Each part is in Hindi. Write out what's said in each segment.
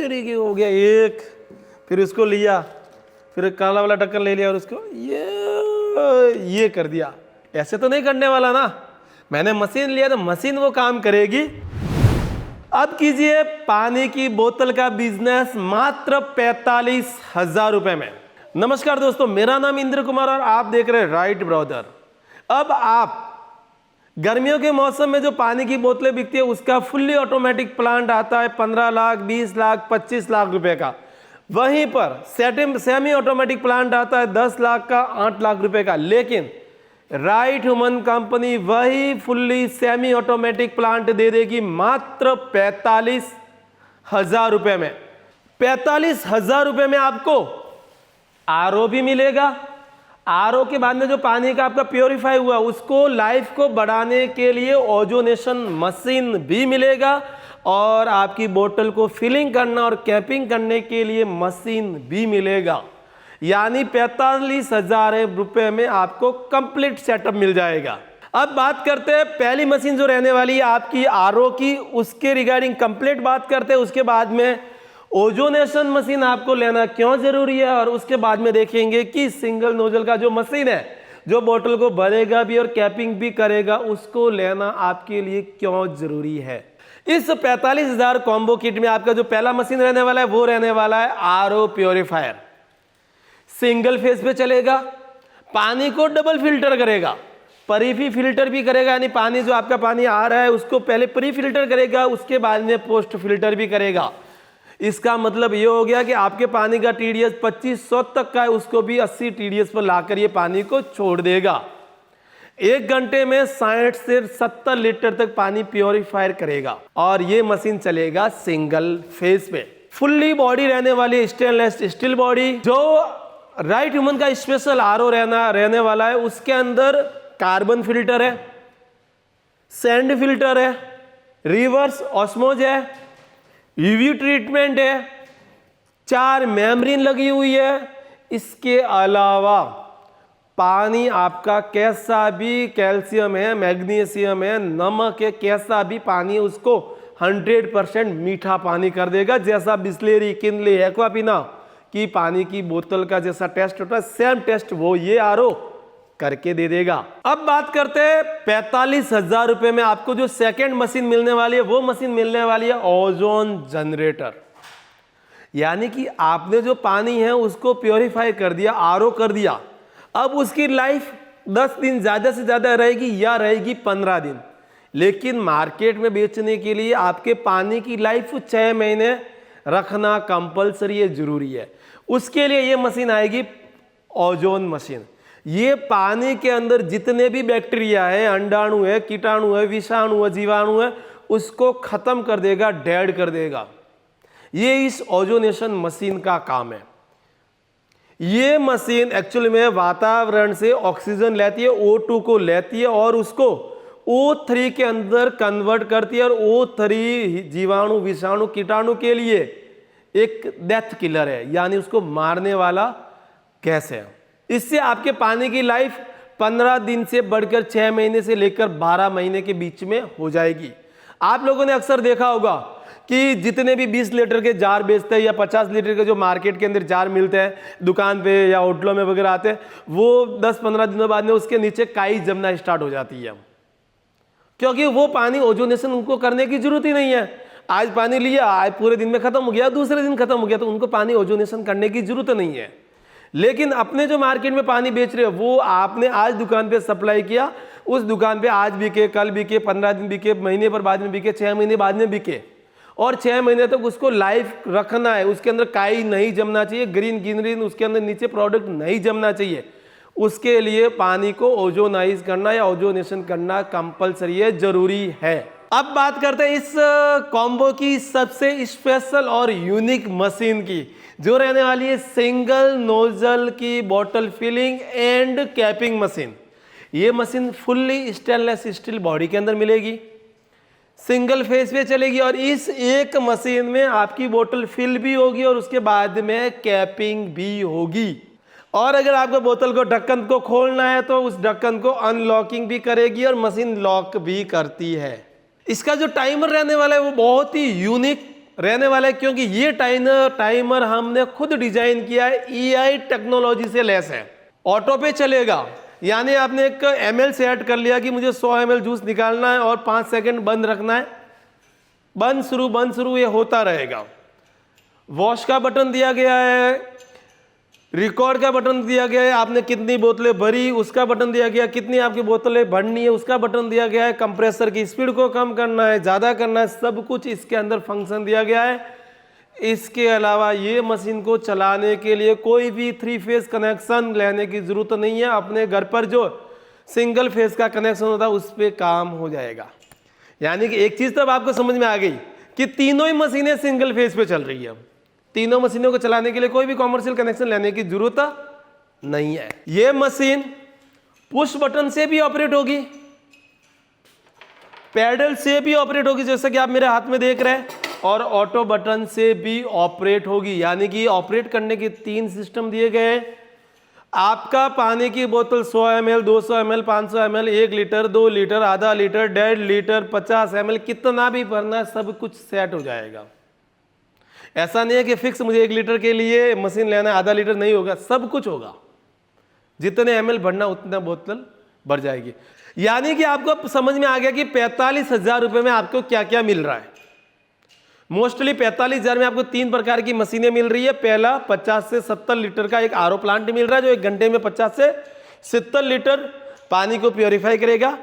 तेरी की हो गया एक, फिर उसको लिया, फिर काला वाला ढक्कन ले लिया और उसको ये कर दिया। ऐसे तो नहीं करने वाला ना, मैंने मशीन लिया तो मशीन वो काम करेगी। अब कीजिए पानी की बोतल का बिजनेस मात्र 45,000 रुपए में। नमस्कार दोस्तों, मेरा नाम इंद्र कुमार और आप देख रहे हैं राइट ब्रदर। अब आप गर्मियों के मौसम में जो पानी की बोतलें बिकती है उसका फुल्ली ऑटोमेटिक प्लांट आता है 15 लाख, 20 लाख, 25 लाख रुपए का। वहीं पर सेमी ऑटोमेटिक प्लांट आता है 10 लाख का, 8 लाख रुपए का। लेकिन राइट ह्यूमन कंपनी वही फुल्ली सेमी ऑटोमेटिक प्लांट दे देगी मात्र 45,000 रुपए में। 45,000 रुपए में आपको आरओ भी मिलेगा। आरओ के बाद में जो पानी का आपका प्योरीफाई हुआ उसको लाइफ को बढ़ाने के लिए ओजोनेशन मशीन भी मिलेगा, और आपकी बोतल को फिलिंग करना और कैपिंग करने के लिए मशीन भी मिलेगा। यानी 45,000 रुपए में आपको कंप्लीट सेटअप मिल जाएगा। अब बात करते हैं पहली मशीन जो रहने वाली है आपकी आरओ की, उसके रिगार्डिंग कंप्लीट बात करते हैं। उसके बाद में ओजोनेशन मशीन आपको लेना क्यों जरूरी है, और उसके बाद में देखेंगे कि सिंगल नोजल का जो मशीन है जो बोतल को भरेगा भी और कैपिंग भी करेगा, उसको लेना आपके लिए क्यों जरूरी है। इस 45,000 कॉम्बो किट में आपका जो पहला मशीन रहने वाला है वो रहने वाला है आरओ प्योरीफायर। सिंगल फेज पे चलेगा, पानी को डबल फिल्टर करेगा, प्री फिल्टर भी करेगा। यानी पानी जो आपका पानी आ रहा है उसको पहले प्री फिल्टर करेगा, उसके बाद में पोस्ट फिल्टर भी करेगा। इसका मतलब ये हो गया कि आपके पानी का टीडीएस 2500 तक का है, उसको भी 80 टीडीएस पर लाकर ये पानी को छोड़ देगा। 1 घंटे में 60 से 70 लीटर तक पानी प्योरीफायर करेगा, और ये मशीन चलेगा सिंगल फेज पे। फुल्ली बॉडी रहने वाली स्टेनलेस स्टील बॉडी। जो राइट ह्यूमन का स्पेशल आरओ रहने वाला है उसके अंदर कार्बन फिल्टर है, सैंड फिल्टर है, रिवर्स ऑस्मोज है, यूवी ट्रीटमेंट है, 4 मेम्ब्रेन लगी हुई है। इसके अलावा पानी आपका कैसा भी कैल्शियम है, मैग्नीशियम है, नमक है, कैसा भी पानी उसको 100% मीठा पानी कर देगा। जैसा बिस्लेरी, किनले, एक्वापिना की पानी की बोतल का जैसा टेस्ट होता है सेम टेस्ट वो ये आरओ करके दे देगा। अब बात करते हैं 45,000 रुपए में आपको जो सेकेंड मशीन मिलने वाली है, वो मशीन मिलने वाली है ओजोन जनरेटर। यानी कि आपने जो पानी है उसको प्योरीफाई कर दिया, आरओ कर दिया, अब उसकी लाइफ 10 दिन ज्यादा से ज्यादा रहेगी या रहेगी 15 दिन। लेकिन मार्केट में बेचने के लिए आपके पानी की लाइफ 6 महीने रखना कंपलसरी है, जरूरी है। उसके लिए ये मशीन आएगी ओजोन मशीन। ये पानी के अंदर जितने भी बैक्टीरिया है, अंडाणु है, कीटाणु है, विषाणु है, जीवाणु है, उसको खत्म कर देगा, डेड कर देगा। ये इस ओजोनेशन मशीन का काम है। ये मशीन एक्चुअली में वातावरण से ऑक्सीजन लेती है, O2 को लेती है और उसको O3 के अंदर कन्वर्ट करती है, और O3 जीवाणु, विषाणु, कीटाणु के लिए एक डेथ किलर है, यानी उसको मारने वाला गैस है। इससे आपके पानी की लाइफ 15 दिन से बढ़कर 6 महीने से लेकर 12 महीने के बीच में हो जाएगी। आप लोगों ने अक्सर देखा होगा कि जितने भी 20 लीटर के जार बेचते हैं या 50 लीटर के जो मार्केट के अंदर जार मिलते हैं दुकान पे या होटलों में वगैरह आते हैं, वो 10-15 दिनों बाद में उसके नीचे काई जमना स्टार्ट हो जाती है, क्योंकि वो पानी ओजोनेशन उनको करने की जरूरत ही नहीं है। आज पानी लिया, आज पूरे दिन में खत्म हो गया, दूसरे दिन खत्म हो गया, तो उनको पानी ओजोनेशन करने की जरूरत नहीं है। लेकिन अपने जो मार्केट में पानी बेच रहे हो वो आपने आज दुकान पे सप्लाई किया, उस दुकान पे आज बिके, कल बिके, 15 दिन बिके, महीने पर बाद में बिके, 6 महीने बाद में बिके, और 6 महीने तक उसको लाइव रखना है। उसके अंदर काई नहीं जमना चाहिए, ग्रीन उसके अंदर नीचे प्रोडक्ट नहीं जमना चाहिए। उसके लिए पानी को ओजोनाइज करना या ओजोनेशन करना कंपलसरी है, जरूरी है। अब बात करते हैं इस कॉम्बो की सबसे स्पेशल और यूनिक मशीन की, जो रहने वाली है सिंगल नोजल की बोतल फिलिंग एंड कैपिंग मशीन। ये machine fully stainless steel body के अंदर मिलेगी, सिंगल फेस पे चलेगी, और इस एक मशीन में आपकी बोतल फिल भी होगी और उसके बाद में कैपिंग भी होगी। और अगर आपको बोतल को ढक्कन को खोलना है तो उस ढक्कन को अनलॉकिंग भी करेगी और मशीन लॉक भी करती है। इसका जो टाइमर रहने वाला है वो बहुत ही यूनिक रहने वाला है, क्योंकि ये टाइमर हमने खुद डिजाइन किया है, EI टेक्नोलॉजी से लेस है, ऑटो पे चलेगा। यानी आपने एक ml से ऐड कर लिया कि मुझे 100 ml जूस निकालना है और 5 सेकंड बंद रखना है, बंद शुरू ये होता रहेगा। वॉश का बटन दिया गया है, रिकॉर्ड का बटन दिया गया है, आपने कितनी बोतलें भरी उसका बटन दिया गया, कितनी आपकी बोतलें भरनी है उसका बटन दिया गया है, कंप्रेसर की स्पीड को कम करना है, ज़्यादा करना है, सब कुछ इसके अंदर फंक्शन दिया गया है। इसके अलावा ये मशीन को चलाने के लिए कोई भी 3 फेज कनेक्शन लेने की ज़रूरत नहीं है। अपने घर पर जो सिंगल फेज का कनेक्शन होता है उस पर काम हो जाएगा। यानी कि एक चीज़ तब आपको समझ में आ गई कि तीनों ही मशीनें सिंगल फेज पे चल रही है। तीनों मशीनों को चलाने के लिए कोई भी कॉमर्शियल कनेक्शन लेने की जरूरत नहीं है। ये मशीन पुश बटन से भी ऑपरेट होगी, पैडल से भी ऑपरेट होगी जैसा कि आप मेरे हाथ में देख रहे हैं, और ऑटो बटन से भी ऑपरेट होगी। यानी कि ऑपरेट करने के 3 सिस्टम दिए गए हैं। आपका पानी की बोतल 100 ml, 200 ml, 500 ml, 1 litre, 2 litre, आधा लीटर, 1.5 लीटर, 50 ml, कितना भी भरना है सब कुछ सेट हो जाएगा। ऐसा नहीं है कि फिक्स मुझे 1 लीटर के लिए मशीन लेना है, आधा लीटर नहीं होगा, सब कुछ होगा। जितने ml भरना उतना बोतल भर जाएगी। यानी कि आपको समझ में आ गया कि 45,000 रुपये में आपको क्या क्या मिल रहा है। मोस्टली 45,000 में आपको 3 प्रकार की मशीनें मिल रही है। पहला 50 से 70 लीटर का एक RO प्लांट मिल रहा है जो 1 घंटे में 50 से 70 लीटर पानी को प्योरीफाई करेगा।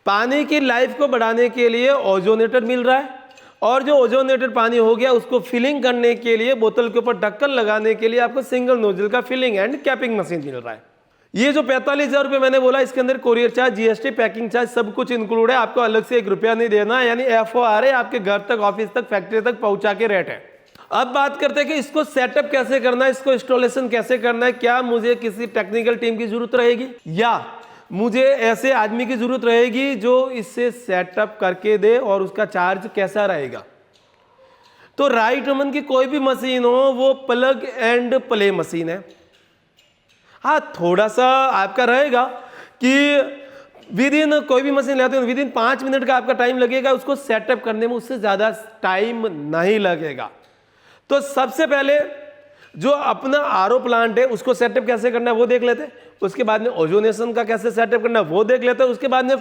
पानी की लाइफ को बढ़ाने के लिए ओजोनेटर मिल रहा है, और जो ओजोनेटर पानी हो गया उसको फिलिंग करने के लिए बोतल के ऊपर ढक्कन लगाने के लिए आपको सिंगल नोजल का फिलिंग एंड कैपिंग मशीन मिल रहा है। ये जो 45,000 रुपये मैंने बोला इसके अंदर courier charge, GST, packing charge सब कुछ इंक्लूड है। आपको अलग से 1 रुपया नहीं देना है। यानी FOR है, आपके घर तक, ऑफिस तक, फैक्ट्री तक पहुंचा के रेट है। अब बात करते हैं कि इसको सेटअप कैसे करना है, इसको इंस्टॉलेशन कैसे करना है। क्या मुझे किसी टेक्निकल टीम की जरूरत रहेगी या मुझे ऐसे आदमी की जरूरत रहेगी जो इससे सेटअप करके दे, और उसका चार्ज कैसा रहेगा? तो राइटमन की कोई भी मशीन हो वो प्लग एंड प्ले मशीन है। हाँ, थोड़ा सा आपका रहेगा कि विदिन कोई भी मशीन लेते हैं विदिन 5 मिनट का आपका टाइम लगेगा, उसको सेटअप करने में उससे ज़्यादा टाइम नहीं लगेगा। तो सबसे पहले जो अपना RO प्लांट है उसको सेटअप कैसे करना है वो देख लेते हैं। उसके बाद में ओजोनेशन का कैसे सेटअप करना है वो देख लेते हैं। उसके बाद में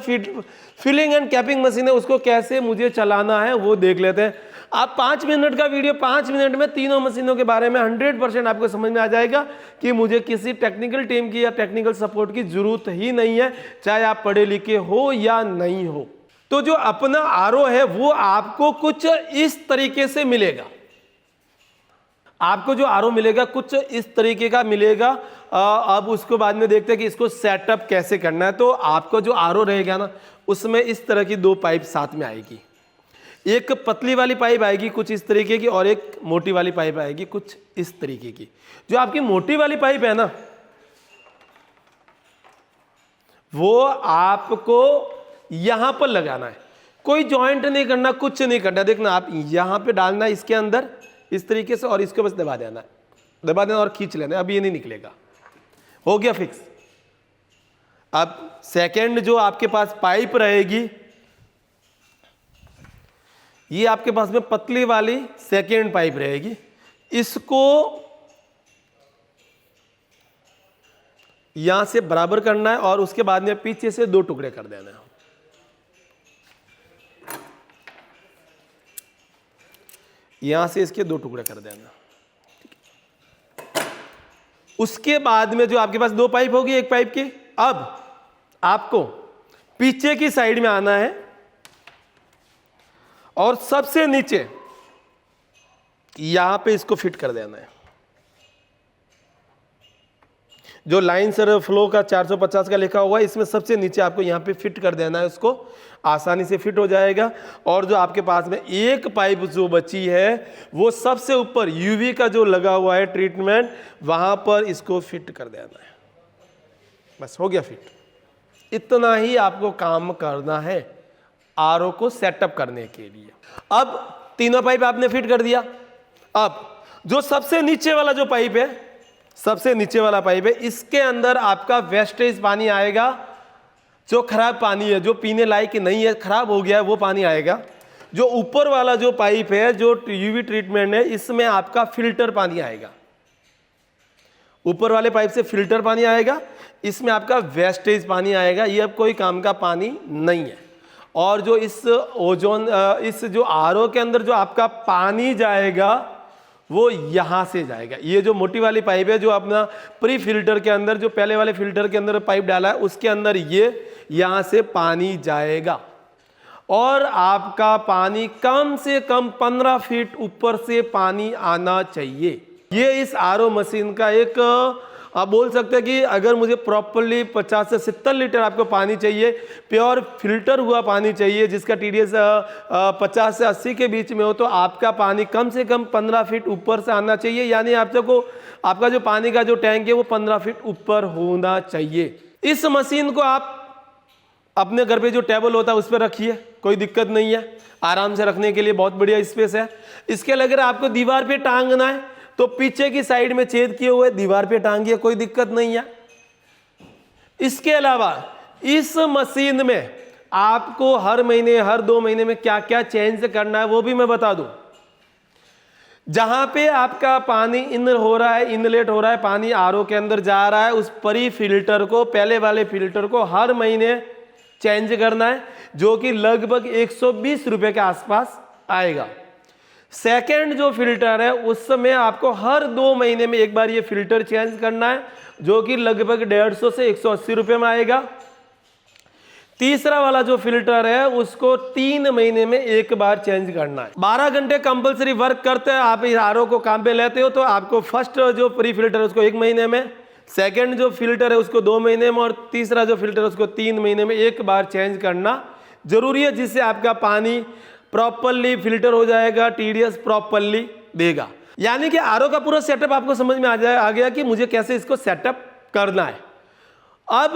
फिलिंग एंड कैपिंग मशीन है उसको कैसे मुझे चलाना है वो देख लेते हैं। आप 5 मिनट का वीडियो 5 मिनट में तीनों मशीनों के बारे में 100% आपको समझ में आ जाएगा कि मुझे किसी टेक्निकल टीम की या टेक्निकल सपोर्ट की जरूरत ही नहीं है, चाहे आप पढ़े लिखे हो या नहीं हो। तो जो अपना RO है वो आपको कुछ इस तरीके से मिलेगा। आपको जो RO मिलेगा कुछ इस तरीके का मिलेगा। अब उसको बाद में देखते हैं कि इसको सेटअप कैसे करना है। तो आपको जो RO रहेगा ना उसमें इस तरह की 2 पाइप साथ में आएगी। एक पतली वाली पाइप आएगी कुछ इस तरीके की, और एक मोटी वाली पाइप आएगी कुछ इस तरीके की। जो आपकी मोटी वाली पाइप है ना वो आपको यहां पर लगाना है, कोई जॉइंट नहीं करना, कुछ नहीं करना। देखना आप यहां पे डालना है इसके अंदर इस तरीके से, और इसको बस दबा देना और खींच लेना। अब ये नहीं निकलेगा, हो गया फिक्स। अब सेकंड जो आपके पास पाइप रहेगी ये आपके पास में पतली वाली सेकेंड पाइप रहेगी। इसको यहां से बराबर करना है और उसके बाद में पीछे से 2 टुकड़े कर देना है। यहां से इसके 2 टुकड़े कर देना। उसके बाद में जो आपके पास 2 पाइप होगी एक पाइप की, अब आपको पीछे की साइड में आना है और सबसे नीचे यहां पे इसको फिट कर देना है। जो लाइन सर फ्लो का 450 का लिखा हुआ है इसमें सबसे नीचे आपको यहां पे फिट कर देना है। उसको आसानी से फिट हो जाएगा। और जो आपके पास में एक पाइप जो बची है वो सबसे ऊपर यूवी का जो लगा हुआ है ट्रीटमेंट वहां पर इसको फिट कर देना है। बस हो गया फिट। इतना ही आपको काम करना है RO को सेटअप करने के लिए। अब तीनों पाइप आपने फिट कर दिया। अब जो सबसे नीचे वाला जो पाइप है, सबसे नीचे वाला पाइप है, इसके अंदर आपका वेस्टेज पानी आएगा। जो खराब पानी है, जो पीने लायक नहीं है, खराब हो गया है, वो पानी आएगा। जो ऊपर वाला जो पाइप है, जो यूवी ट्रीटमेंट है, इसमें आपका फिल्टर पानी आएगा। ऊपर वाले पाइप से फिल्टर पानी आएगा, इसमें आपका वेस्टेज पानी आएगा। ये अब कोई काम का पानी नहीं है। और जो इस ओजोन इस जो आरओ के अंदर जो आपका पानी जाएगा वो यहाँ से जाएगा। ये जो मोटी वाली पाइप है, जो अपना प्री फिल्टर के अंदर, जो पहले वाले फिल्टर के अंदर पाइप डाला है, उसके अंदर ये यहाँ से पानी जाएगा। और आपका पानी कम से कम 15 फीट ऊपर से पानी आना चाहिए। ये इस आरओ मशीन का एक, आप बोल सकते हैं कि अगर मुझे प्रॉपरली 50 से 70 लीटर आपको पानी चाहिए, प्योर फिल्टर हुआ पानी चाहिए, जिसका टीडीएस 50 से 80 के बीच में हो, तो आपका पानी कम से कम 15 फीट ऊपर से आना चाहिए। यानी आपका जो पानी का जो टैंक है वो 15 फीट ऊपर होना चाहिए। इस मशीन को आप अपने घर पे जो टेबल होता है उस पर रखिए, कोई दिक्कत नहीं है, आराम से रखने के लिए बहुत बढ़िया स्पेस है। इसके अगर आपको दीवार पे टांगना है तो पीछे की साइड में छेद किए हुए दीवार पे टांगिए, कोई दिक्कत नहीं है। इसके अलावा इस मशीन में आपको हर महीने, हर 2 महीने में क्या क्या चेंज करना है वो भी मैं बता दूं। जहां पे आपका पानी इनलेट हो रहा है, पानी आरओ के अंदर जा रहा है, उस प्री फिल्टर को, पहले वाले फिल्टर को हर महीने चेंज करना है, जो कि लगभग 120 रुपए के आसपास आएगा। सेकेंड जो फिल्टर है उस समय आपको हर 2 महीने में एक बार ये फिल्टर चेंज करना है, जो कि लगभग 150 से 180 रुपए में आएगा। तीसरा वाला जो फिल्टर है उसको 3 महीने में एक बार चेंज करना है। 12 घंटे कंपलसरी वर्क करते हैं। आप इस आरओ को काम पे लेते हो तो आपको फर्स्ट जो प्री फिल्टर है उसको 1 महीने में, सेकेंड जो फिल्टर है उसको 2 महीने में, और तीसरा जो फिल्टर है उसको 3 महीने में एक बार चेंज करना जरूरी है, जिससे आपका पानी प्रॉपरली फिल्टर हो जाएगा, टीडीएस प्रॉपरली देगा। यानी कि आरओ का पूरा सेटअप आपको समझ में आ गया कि मुझे कैसे इसको सेटअप करना है। अब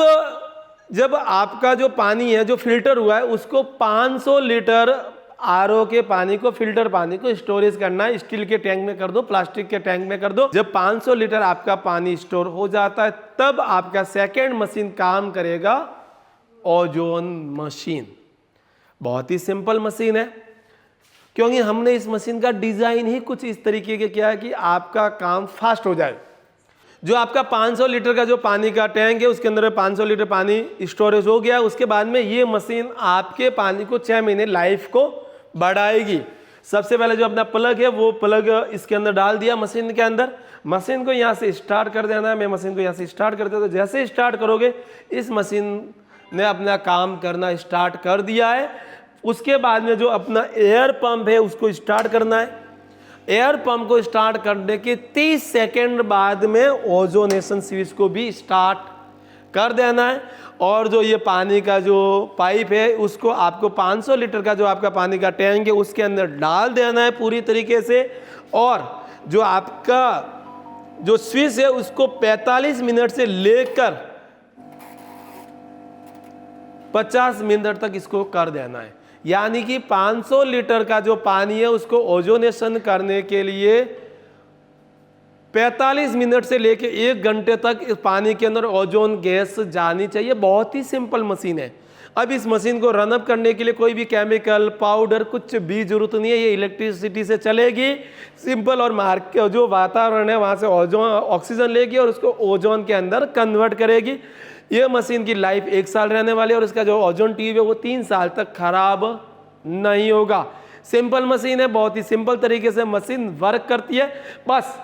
जब आपका जो पानी है जो फिल्टर हुआ है उसको 500 लीटर आरओ के पानी को, फिल्टर पानी को स्टोरेज करना है। स्टील के टैंक में कर दो, प्लास्टिक के टैंक में कर दो। जब 500 लीटर आपका पानी स्टोर हो जाता है तब आपका सेकेंड मशीन काम करेगा, ओजोन मशीन। बहुत ही सिंपल मशीन है, क्योंकि हमने इस मशीन का डिजाइन ही कुछ इस तरीके के किया है कि आपका काम फास्ट हो जाए। जो आपका 500 लीटर का जो पानी का टैंक है उसके अंदर 500 लीटर पानी स्टोरेज हो गया। उसके बाद में ये मशीन आपके पानी को 6 महीने लाइफ को बढ़ाएगी। सबसे पहले जो अपना प्लग है वो प्लग इसके अंदर डाल दिया मशीन के अंदर। मशीन को यहाँ से स्टार्ट कर देना है। मैं मशीन को यहाँ से स्टार्ट करते तो जैसे स्टार्ट करोगे इस मशीन ने अपना काम करना स्टार्ट कर दिया है। उसके बाद में जो अपना एयर पंप है उसको स्टार्ट करना है। एयर पंप को स्टार्ट करने के 30 सेकेंड बाद में ओजोनेशन स्विच को भी स्टार्ट कर देना है। और जो ये पानी का जो पाइप है उसको आपको 500 लीटर का जो आपका पानी का टैंक है उसके अंदर डाल देना है पूरी तरीके से। और जो आपका जो स्विच है उसको 45 मिनट से लेकर 50 मिनट तक इसको कर देना है। यानी कि 500 लीटर का जो पानी है उसको ओजोनेशन करने के लिए 45 मिनट से लेके 1 घंटे तक इस पानी के अंदर ओजोन गैस जानी चाहिए। बहुत ही सिंपल मशीन है। अब इस मशीन को रनअप करने के लिए कोई भी केमिकल पाउडर कुछ भी जरूरत नहीं है। ये इलेक्ट्रिसिटी से चलेगी सिंपल, और जो वातावरण है वहाँ से ओजोन ऑक्सीजन लेगी और उसको ओजोन के अंदर कन्वर्ट करेगी। ये मशीन की लाइफ 1 साल रहने वाली है और इसका जो ओजोन ट्यूब है वो 3 साल तक खराब नहीं होगा। सिंपल मशीन है, बहुत ही सिंपल तरीके से मशीन वर्क करती है। बस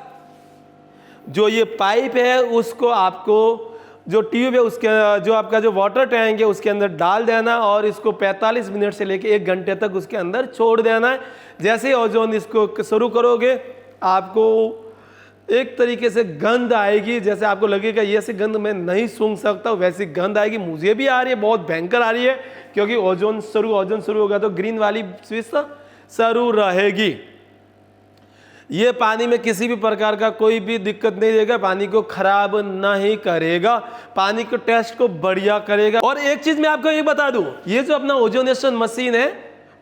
जो ये पाइप है उसको आपको जो ट्यूब है उसके जो आपका जो वाटर टैंक है उसके अंदर डाल देना और इसको 45 मिनट से लेकर 1 घंटे तक उसके अंदर छोड़ देना है। जैसे ही ओजोन इसको शुरू करोगे आपको एक तरीके से गंध आएगी, जैसे आपको लगेगा ये ऐसी गंध मैं नहीं सूंघ सकता, वैसी गंध आएगी। मुझे भी आ रही है, बहुत भयंकर आ रही है, क्योंकि ओजोन शुरू होगा तो ग्रीन वाली स्विच शुरू रहेगी। ये पानी में किसी भी प्रकार का कोई भी दिक्कत नहीं देगा, पानी को खराब नहीं करेगा, पानी को टेस्ट को बढ़िया करेगा। और एक चीज मैं आपको ये बता दूं, ये जो अपना ओजोनेशन मशीन है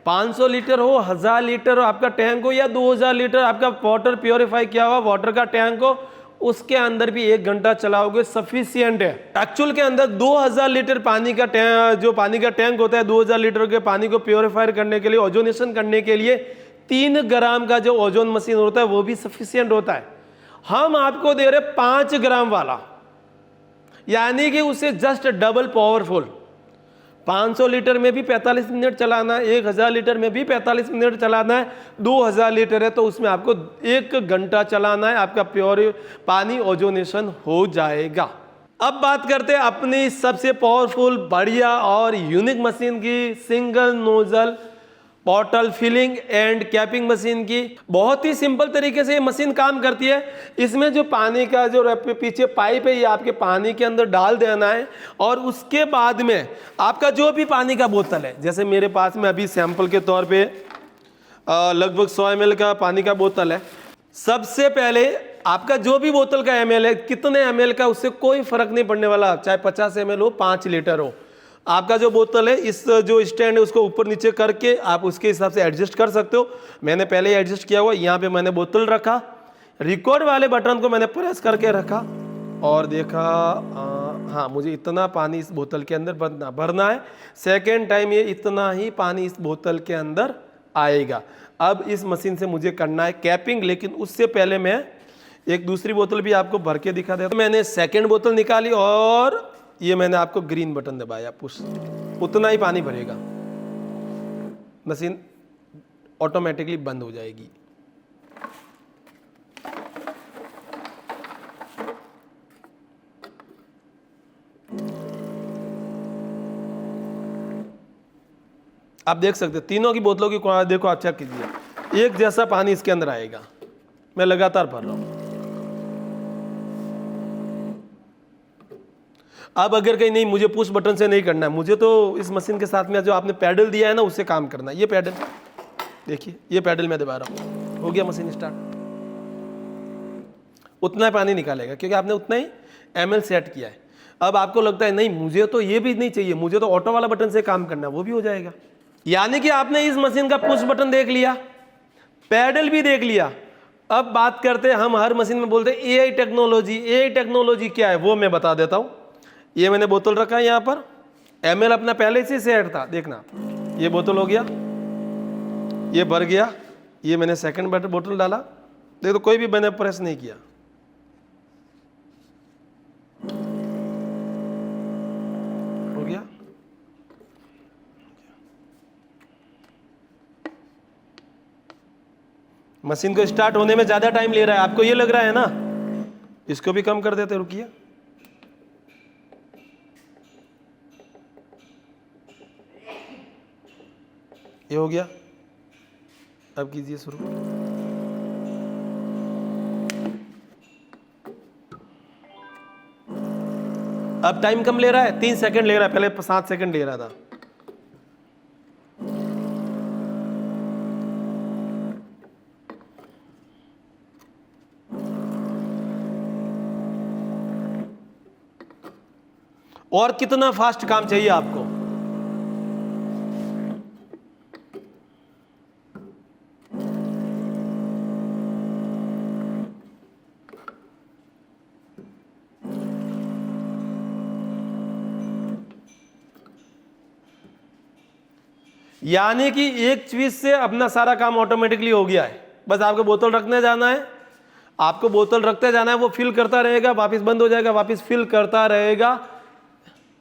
500 लीटर हो, 1000 लीटर हो आपका टैंक हो, या 2000 लीटर आपका वाटर प्योरीफाई किया हुआ वाटर का टैंक हो, उसके अंदर भी 1 घंटा चलाओगे सफिशियंट है। एक्चुअल के अंदर 2000 लीटर पानी का टैंक, जो पानी का टैंक होता है 2000 लीटर के पानी को प्योरीफायर करने के लिए, ओजोनेशन करने के लिए 3 ग्राम का जो ओजोन मशीन होता है वो भी सफिशियंट होता है। हम आपको दे रहे 5 ग्राम वाला, यानी कि उससे जस्ट डबल पावरफुल। 500 लीटर में भी 45 मिनट चलाना है, 1000 लीटर में भी 45 मिनट चलाना है, 2000 लीटर है तो उसमें आपको 1 घंटा चलाना है, आपका प्योर पानी ओजोनेशन हो जाएगा। अब बात करते हैं अपनी सबसे पावरफुल, बढ़िया और यूनिक मशीन की, single nozzle bottle filling and capping machine की। बहुत ही सिंपल तरीके से ये मशीन काम करती है। इसमें जो पानी का जो पीछे पाइप है ये आपके पानी के अंदर डाल देना है, और उसके बाद में आपका जो भी पानी का बोतल है, जैसे मेरे पास में अभी सैंपल के तौर पे लगभग 100 ml का पानी का बोतल है। सबसे पहले आपका जो भी बोतल का ml है, कितने ml का, उससे कोई फर्क नहीं पड़ने वाला, चाहे 50 ml हो, 5 लीटर हो। आपका जो बोतल है, इस जो स्टैंड है उसको ऊपर नीचे करके आप उसके हिसाब से एडजस्ट कर सकते हो। मैंने पहले ही एडजस्ट किया हुआ। यहाँ पे मैंने बोतल रखा, रिकॉर्ड वाले बटन को मैंने प्रेस करके रखा और देखा हाँ मुझे इतना पानी इस बोतल के अंदर भरना है। सेकेंड टाइम ये इतना ही पानी इस बोतल के अंदर आएगा। अब इस मशीन से मुझे करना है कैपिंग, लेकिन उससे पहले मैं एक दूसरी बोतल भी आपको भर के दिखा देता हूँ। मैंने सेकेंड बोतल निकाली और ये मैंने आपको ग्रीन बटन दबाया, पुश, उतना ही पानी भरेगा, मशीन ऑटोमेटिकली बंद हो जाएगी। आप देख सकते हैं तीनों की बोतलों की क्वालिटी देखो, अच्छा कीजिए, एक जैसा पानी इसके अंदर आएगा। मैं लगातार भर रहा हूं। अब अगर कहीं नहीं, मुझे पुश बटन से नहीं करना है, मुझे तो इस मशीन के साथ में जो आपने पैडल दिया है ना उससे काम करना है। ये पैडल देखिए, ये पैडल मैं दबा रहा हूं, हो गया मशीन स्टार्ट। उतना पानी निकालेगा क्योंकि आपने उतना ही ml सेट किया है। अब आपको लगता है नहीं मुझे तो ये भी नहीं चाहिए, मुझे तो ऑटो वाला बटन से काम करना है, वो भी हो जाएगा। यानी कि आपने इस मशीन का पुश बटन देख लिया, पैडल भी देख लिया। अब बात करते हैं, हम हर मशीन में बोलते हैं AI टेक्नोलॉजी। AI टेक्नोलॉजी क्या है वो मैं बता देता हूं। ये मैंने बोतल रखा है, यहाँ पर ml अपना पहले से सेट था, देखना ये बोतल हो गया, ये भर गया, ये मैंने सेकंड बोतल डाला, देखो कोई भी मैंने प्रेस नहीं किया, हो गया। मशीन को स्टार्ट होने में ज्यादा टाइम ले रहा है, आपको ये लग रहा है ना, इसको भी कम कर देते, रुकिए। ये हो गया, अब कीजिए शुरू। अब टाइम कम ले रहा है, 3 सेकंड ले रहा है, पहले 7 सेकंड ले रहा था। और कितना फास्ट काम चाहिए आपको? यानी कि एक चीज से अपना सारा काम ऑटोमेटिकली हो गया है। बस आपको बोतल रखने जाना है, आपको बोतल रखते जाना है, वो फिल करता रहेगा, वापस बंद हो जाएगा, वापस फिल करता रहेगा।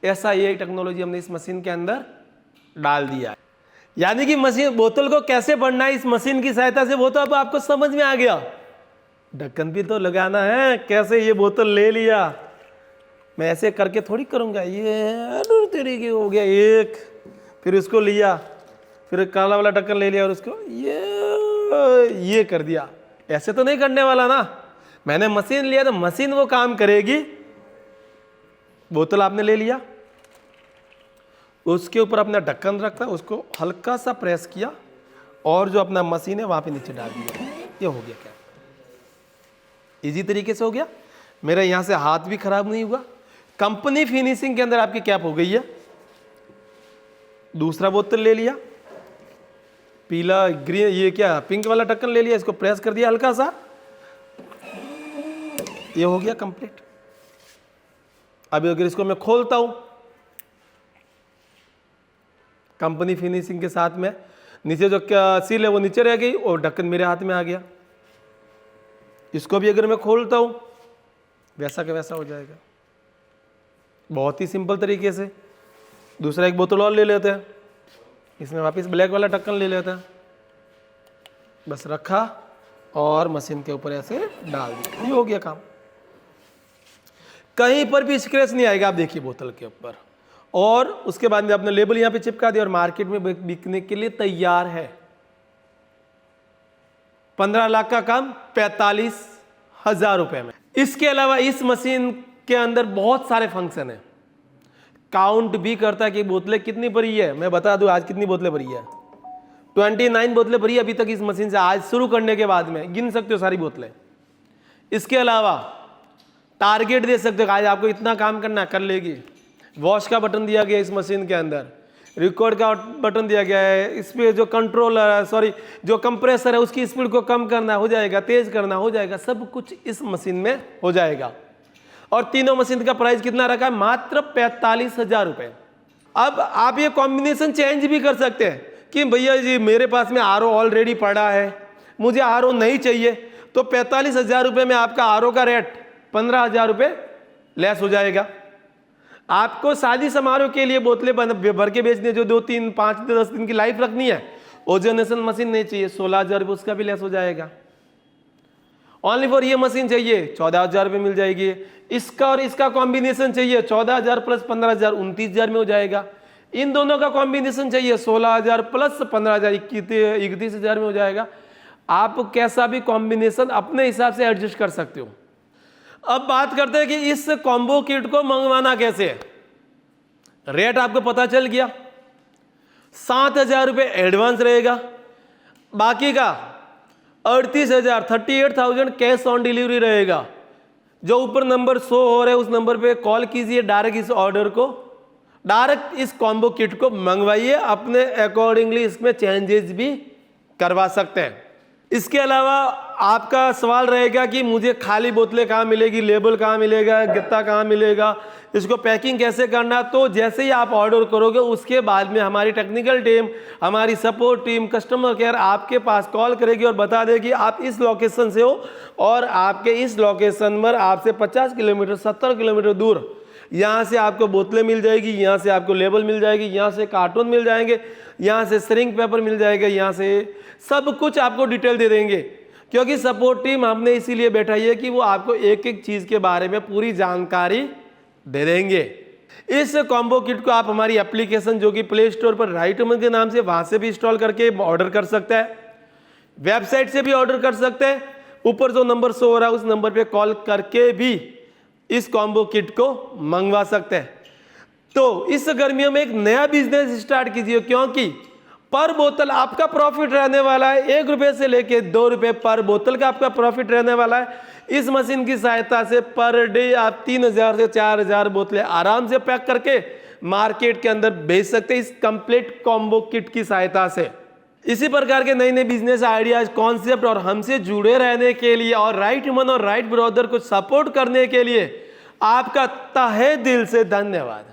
ऐसा ये टेक्नोलॉजी हमने इस मशीन के अंदर डाल दिया है। यानी कि मशीन, बोतल को कैसे भरना है इस मशीन की सहायता से, वो तो अब आपको समझ में आ गया। ढक्कन भी तो लगाना है, कैसे ये बोतल ले लिया, मैं ऐसे करके थोड़ी करूंगा, ये तरीके हो गया एक, फिर उसको लिया, फिर काला वाला ढक्कन ले लिया और उसको ये कर दिया। ऐसे तो नहीं करने वाला ना, मैंने मशीन लिया तो मशीन वो काम करेगी। बोतल आपने ले लिया, उसके ऊपर अपना ढक्कन रखा, उसको हल्का सा प्रेस किया और जो अपना मशीन है वहां पे नीचे डाल दिया, ये हो गया। क्या इजी तरीके से हो गया, मेरा यहां से हाथ भी खराब नहीं हुआ। कंपनी फिनिशिंग के अंदर आपकी कैप हो गई है। दूसरा बोतल ले लिया, पीला ग्रीन, ये क्या पिंक वाला ढक्कन ले लिया, इसको प्रेस कर दिया हल्का सा, ये हो गया कंप्लीट। अभी अगर इसको मैं खोलता हूं कंपनी फिनिशिंग के साथ में, नीचे जो सील है वो नीचे रह गई और ढक्कन मेरे हाथ में आ गया। इसको भी अगर मैं खोलता हूं वैसा का वैसा हो जाएगा, बहुत ही सिंपल तरीके से। दूसरा एक बोतल और ले लेते हैं, इसमें वापस ब्लैक वाला ढक्कन ले लेते हैं, बस रखा और मशीन के ऊपर ऐसे डाल दिया, ये हो गया काम। कहीं पर भी स्क्रैच नहीं आएगा, आप देखिए बोतल के ऊपर। और उसके बाद में आपने लेबल यहां पे चिपका दिया और मार्केट में बिकने के लिए तैयार है। 15 लाख का काम 45,000 रुपए में। इसके अलावा इस मशीन के अंदर बहुत सारे फंक्शन है, काउंट भी करता है कि बोतलें कितनी भरी है। मैं बता दूं आज कितनी बोतलें भरी है, 29 बोतलें भरी अभी तक इस मशीन से। आज शुरू करने के बाद में गिन सकते हो सारी बोतलें। इसके अलावा टारगेट दे सकते हो, आज आपको इतना काम करना, कर लेगी। वॉश का बटन दिया गया इस मशीन के अंदर, रिकॉर्ड का बटन दिया गया है, इस पर जो कंट्रोलर जो कंप्रेसर है उसकी स्पीड को कम करना हो जाएगा, तेज करना हो जाएगा, सब कुछ इस मशीन में हो जाएगा। और तीनों मशीन का प्राइस कितना रखा है, मात्र 45,000 रुपए। अब आप ये कॉम्बिनेशन चेंज भी कर सकते हैं कि भैया जी मेरे पास में आरओ ऑलरेडी पड़ा है, मुझे आरओ नहीं चाहिए, तो 45,000 रुपये में आपका आरओ का रेट 15,000 रुपये लेस हो जाएगा। आपको शादी समारोह के लिए बोतलें भर के बेचनी है, जो 2, 3, 5, 10 दिन की लाइफ रखनी है, ओजोनेशन मशीन नहीं चाहिए, 16,000 रुपये उसका भी लेस हो जाएगा। ओनली फॉर ये मशीन चाहिए 14,000 रुपये मिल जाएगी। इसका और इसका कॉम्बिनेशन चाहिए 14,000 प्लस 15,000 29,000 में हो जाएगा। इन दोनों का कॉम्बिनेशन चाहिए 16,000 प्लस 15,000 31,000 में हो जाएगा। आप कैसा भी कॉम्बिनेशन अपने हिसाब से एडजस्ट कर सकते हो। अब बात करते हैं कि इस कॉम्बो किट को मंगवाना कैसे है। रेट आपको पता चल गया, 7,000 रुपये एडवांस रहेगा, बाकी का 38,000 38,000 कैश ऑन डिलीवरी रहेगा। जो ऊपर नंबर शो हो रहा है उस नंबर पे कॉल कीजिए, डायरेक्ट इस ऑर्डर को, डायरेक्ट इस कॉम्बो किट को मंगवाइए, अपने अकॉर्डिंगली इसमें चेंजेस भी करवा सकते हैं। इसके अलावा आपका सवाल रहेगा कि मुझे खाली बोतलें कहाँ मिलेगी, लेबल कहाँ मिलेगा, गत्ता कहाँ मिलेगा, इसको पैकिंग कैसे करना। तो जैसे ही आप ऑर्डर करोगे उसके बाद में हमारी टेक्निकल टीम, हमारी सपोर्ट टीम, कस्टमर केयर आपके पास कॉल करेगी और बता देगी आप इस लोकेशन से हो और आपके इस लोकेशन पर आपसे 50 किलोमीटर 70 किलोमीटर दूर यहाँ से आपको बोतलें मिल जाएगी, यहाँ से आपको लेबल मिल जाएगी, यहाँ से कार्टून मिल जाएंगे, यहाँ से श्रिंक पेपर मिल जाएगा, यहाँ से सब कुछ आपको डिटेल दे देंगे। क्योंकि सपोर्ट टीम हमने इसीलिए बैठाई है कि वो आपको एक एक चीज़ के बारे में पूरी जानकारी दे देंगे। इस कॉम्बो किट को आप हमारी एप्लीकेशन जो कि प्ले स्टोर पर राइट उमंग के नाम से, वहाँ से भी इंस्टॉल करके ऑर्डर कर सकता है, वेबसाइट से भी ऑर्डर कर सकते हैं। ऊपर जो नंबर शो हो रहा है उस नंबर पर कॉल करके भी इस कॉम्बो किट को मंगवा सकते हैं। तो इस गर्मियों में एक नया बिजनेस स्टार्ट कीजिए, क्योंकि पर बोतल आपका प्रॉफिट रहने वाला है। 1 रुपये से लेके 2 रुपये पर बोतल का आपका प्रॉफिट रहने वाला है। इस मशीन की सहायता से पर डे आप 3,000 से 4,000 बोतलें आराम से पैक करके मार्केट के अंदर बेच सकते हैं इस कंप्लीट कॉम्बो किट की सहायता से। इसी प्रकार के नए नए बिजनेस आइडियाज, कॉन्सेप्ट और हमसे जुड़े रहने के लिए और राइट ह्यूमन और राइट ब्रदर को सपोर्ट करने के लिए आपका तहे दिल से धन्यवाद।